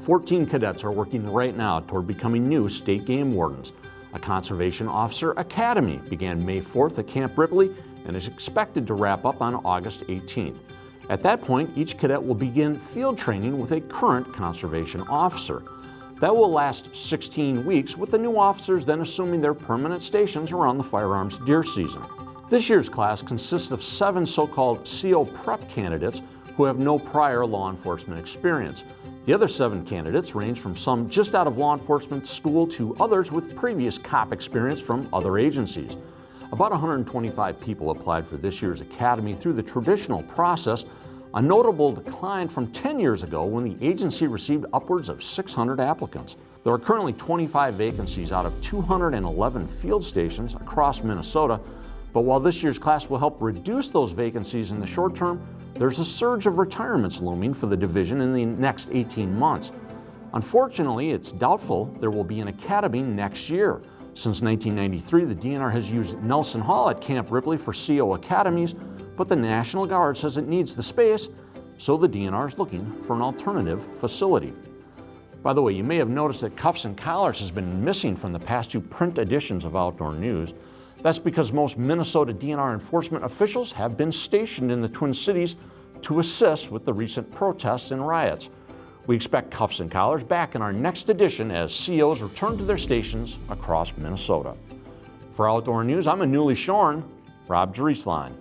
14 cadets are working right now toward becoming new state game wardens. A Conservation Officer Academy began May 4th at Camp Ripley and is expected to wrap up on August 18th. At that point, each cadet will begin field training with a current conservation officer. That will last 16 weeks, with the new officers then assuming their permanent stations around the firearms deer season. This year's class consists of 7 so-called CO prep candidates who have no prior law enforcement experience. The other 7 candidates range from some just out of law enforcement school to others with previous cop experience from other agencies. About 125 people applied for this year's academy through the traditional process, a notable decline from 10 years ago when the agency received upwards of 600 applicants. There are currently 25 vacancies out of 211 field stations across Minnesota, but while this year's class will help reduce those vacancies in the short term, there's a surge of retirements looming for the division in the next 18 months. Unfortunately, it's doubtful there will be an academy next year. Since 1993, the DNR has used Nelson Hall at Camp Ripley for CO academies, but the National Guard says it needs the space, so the DNR is looking for an alternative facility. By the way, you may have noticed that cuffs and collars has been missing from the past 2 print editions of Outdoor News. That's because most Minnesota DNR enforcement officials have been stationed in the Twin Cities to assist with the recent protests and riots. We expect cuffs and collars back in our next edition as COs return to their stations across Minnesota. For Outdoor News, I'm a newly shorn Rob Drieslein.